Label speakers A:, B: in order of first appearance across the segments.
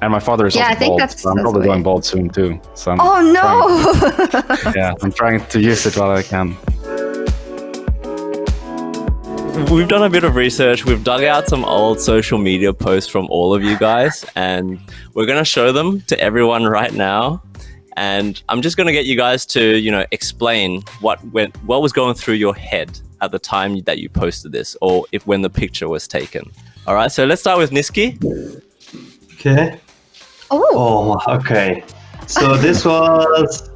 A: And my father is
B: Yeah,
A: also
B: I think
A: bald, so I'm probably going bald soon too. So I'm
B: oh no!
A: yeah, I'm trying to use it while I can.
C: We've done a bit of research. We've dug out some old social media posts from all of you guys, and we're going to show them to everyone right now. And I'm just going to get you guys to, you know, explain what was going through your head at the time that you posted this, or when the picture was taken. All right, so let's start with Nisqy.
D: Okay. Oh, okay. So this was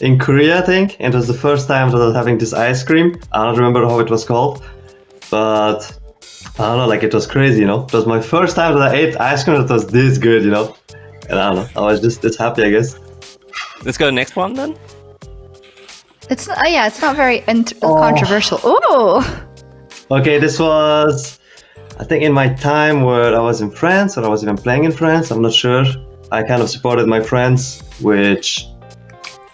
D: in Korea, I think. It was the first time that I was having this ice cream. I don't remember how it was called, but I don't know, like it was crazy, you know. It was my first time that I ate ice cream that was this good, you know. And I don't know, I was just happy, I guess.
C: Let's go to the next one then.
B: It's not, yeah, it's not very controversial. Oh.
D: Okay, this was, I think, in my time where I was in France, or I was even playing in France. I'm not sure. I kind of supported my friends, which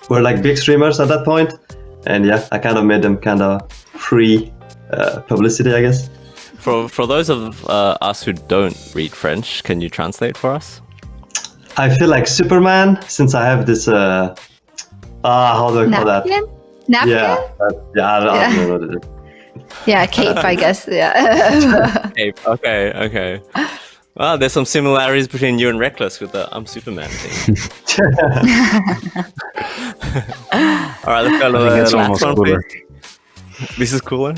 D: were like big streamers at that point, and yeah, I kind of made them kind of free publicity, I guess.
C: For those of us who don't read French, can you translate for us?
D: I feel like Superman, since I have this how do I call that?
B: Napkin?
D: Yeah, I don't know what it is.
B: Yeah, cape, I guess. Yeah.
C: Cape. Okay. Well, there's some similarities between you and Rekkles with the I'm Superman thing. All right, let's go to the last one, please. This is cooler.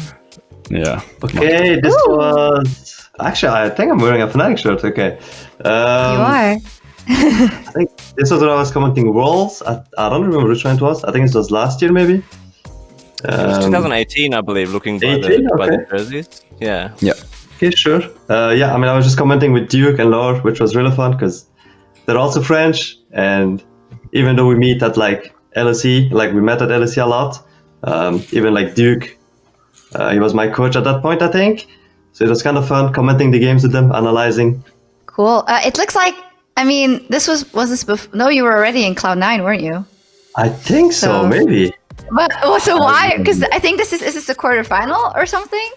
A: Yeah.
D: Okay, this was actually, I think I'm wearing a Fnatic shirt. Okay.
B: You are.
D: I think this was when I was commenting Worlds. I don't remember which one it was. I think it was last year, maybe.
C: It was 2018, I believe, looking by the jerseys. Yeah.
A: Yeah.
D: Okay, sure. Yeah, I mean, I was just commenting with Duke and Laure, which was really fun because they're also French. And even though we meet at like LSE, like we met at LSE a lot, even like Duke, he was my coach at that point, I think. So it was kind of fun commenting the games with them, analyzing.
B: Cool. It looks like, I mean, was this before? No, you were already in Cloud9, weren't you?
D: I think so, maybe.
B: But so why? Because I think is this the quarterfinal or something?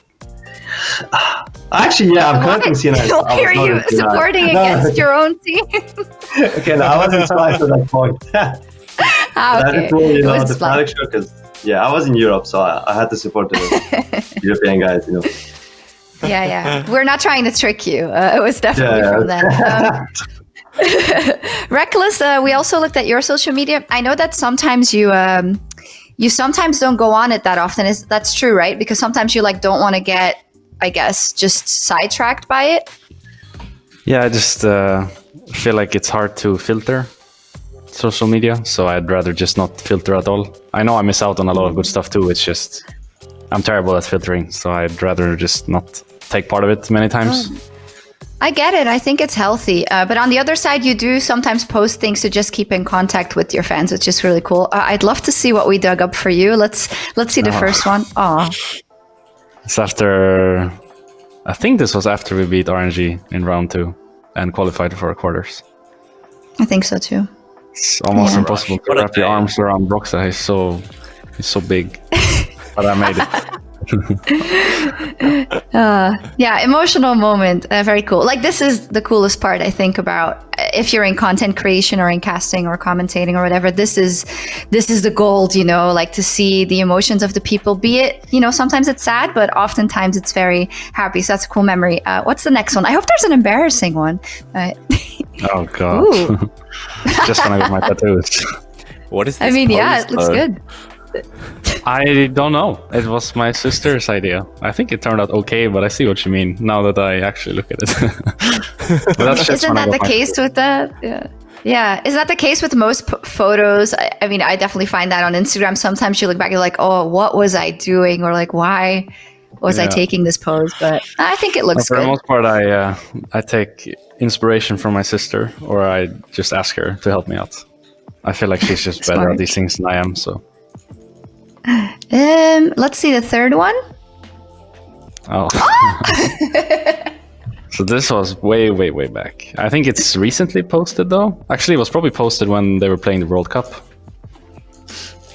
D: Actually, yeah, I'm commenting C9.
B: Why are you supporting against your own team?
D: Okay, no, I wasn't surprised at that point.
B: Okay.
D: I told you know, the Fnatic show because I was in Europe, so I had to support the European guys, you know.
B: Yeah. We're not trying to trick you. It was definitely from that. Rekkles, we also looked at your social media. I know that sometimes you sometimes don't go on it that often. That's true, right? Because sometimes you like don't want to get, I guess, just sidetracked by it.
A: Yeah, I just feel like it's hard to filter social media, so I'd rather just not filter at all. I know I miss out on a lot of good stuff too. It's just I'm terrible at filtering, so I'd rather just not take part of it many times.
B: I get it. I think it's healthy. But on the other side, you do sometimes post things to just keep in contact with your fans, which is really cool. I'd love to see what we dug up for you. Let's see the first one. Aw.
A: It's after, I think this was after we beat RNG in round 2 and qualified for quarters.
B: I think so too.
A: It's almost impossible to wrap your arms around Broxa. He's so big. But I made it.
B: Yeah, emotional moment. Very cool. Like this is the coolest part, I think, about if you're in content creation or in casting or commentating or whatever. This is the gold, you know, like to see the emotions of the people. Be it, you know, sometimes it's sad, but oftentimes it's very happy. So that's a cool memory. What's the next one? I hope there's an embarrassing one.
A: Oh god. Just when I got my tattoos.
C: What is this?
B: I mean, yeah, it looks good.
A: I don't know. It was my sister's idea. I think it turned out okay, but I see what you mean now that I actually look at it. But that's just
B: Isn't that the case with that? Yeah. Is that the case with most photos? I mean, I definitely find that on Instagram. Sometimes you look back, you're like, oh, what was I doing? Or like, why was I taking this pose? But I think it looks good.
A: For the most part, I take inspiration from my sister, or I just ask her to help me out. I feel like she's just better at these things than I am, so.
B: Let's see the third one.
A: Oh. So this was way back. I think it's recently posted though. Actually, it was probably posted when they were playing the World Cup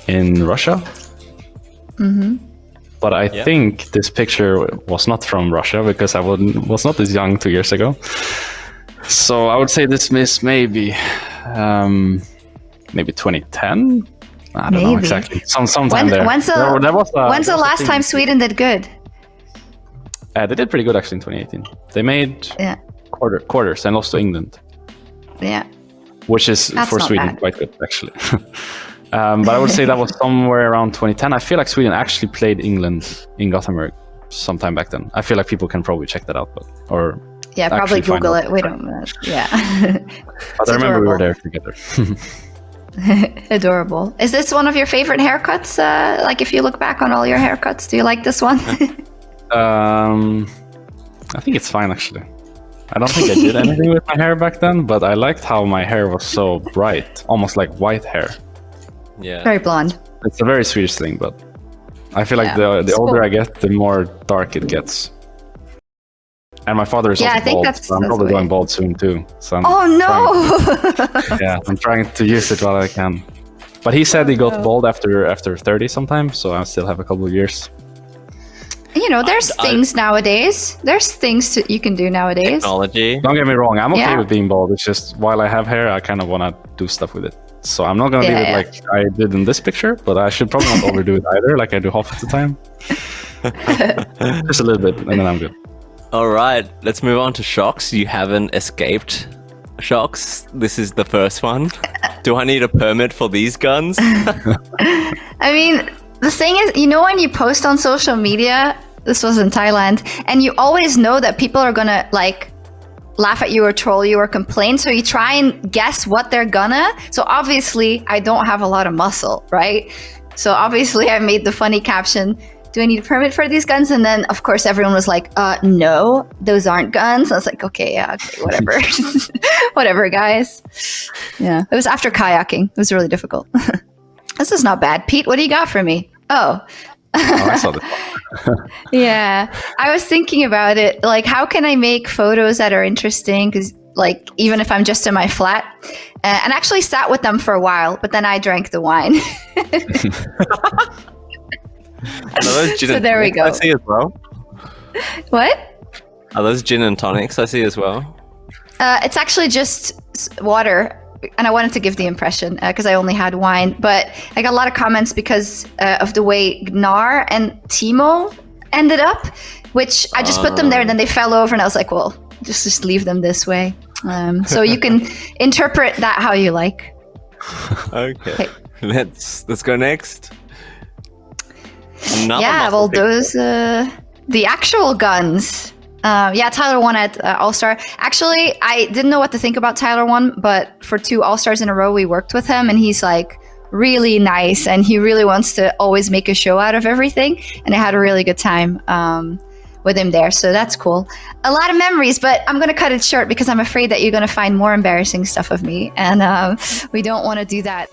A: in Russia. Mm-hmm. But I think this picture was not from Russia because I was not this young 2 years ago. So I would say this miss maybe 2010. I don't know exactly. Sometime there.
B: When's the last time Sweden did good?
A: They did pretty good actually in 2018. They made quarters and lost to England.
B: Yeah.
A: Which is for Sweden quite good actually. But I would say that was somewhere around 2010. I feel like Sweden actually played England in Gothenburg sometime back then. I feel like people can probably check that out,
B: yeah, probably Google it. We don't. Yeah.
A: But I remember we were there together.
B: Adorable. Is this one of your favorite haircuts? Like, if you look back on all your haircuts, do you like this one?
A: I think it's fine actually. I don't think I did anything with my hair back then, but I liked how my hair was so bright, almost like white hair.
C: Yeah.
B: Very blonde.
A: It's a very Swedish thing, but I feel like the older I get, the more dark it gets. And my father is also bald, so I'm probably going bald soon too. So I'm trying to use it while I can. But he said he got bald after 30 sometime, so I still have a couple of years.
B: You know, there's things nowadays. There's things you can do nowadays.
C: Technology.
A: Don't get me wrong, I'm okay with being bald. It's just while I have hair, I kind of want to do stuff with it. So I'm not going to leave it like I did in this picture, but I should probably not overdo it either, like I do half of the time. Just a little bit, and then I'm good.
C: All right, let's move on to Sjokz. You haven't escaped, Sjokz. This is the first one. Do I need a permit for these guns?
B: I mean, the thing is, you know, when you post on social media, this was in Thailand, and you always know that people are gonna like laugh at you or troll you or complain, so you try and guess what they're gonna. So obviously, I don't have a lot of muscle, right? So obviously, I made the funny caption, do I need a permit for these guns? And then, of course, everyone was like, no, those aren't guns. I was like, okay, whatever. Whatever, guys. Yeah, it was after kayaking. It was really difficult. This is not bad. Pete, what do you got for me? Oh,
A: I saw this.
B: Yeah, I was thinking about it. Like, how can I make photos that are interesting? Because, like, even if I'm just in my flat, and actually sat with them for a while, but then I drank the wine. So there we go.
C: I see as well.
B: What?
C: Are those gin and tonics I see as well?
B: It's actually just water. And I wanted to give the impression because I only had wine, but I got a lot of comments because of the way Gnar and Timo ended up, which I just put them there and then they fell over and I was like, well, just leave them this way. So you can interpret that how you like.
C: Okay. Let's go next.
B: Those the actual guns. Tyler won at All-Star. Actually, I didn't know what to think about Tyler won, but for 2 All-Stars in a row, we worked with him, and he's like really nice, and he really wants to always make a show out of everything. And I had a really good time with him there, so that's cool. A lot of memories, but I'm gonna cut it short because I'm afraid that you're gonna find more embarrassing stuff of me, and we don't want to do that.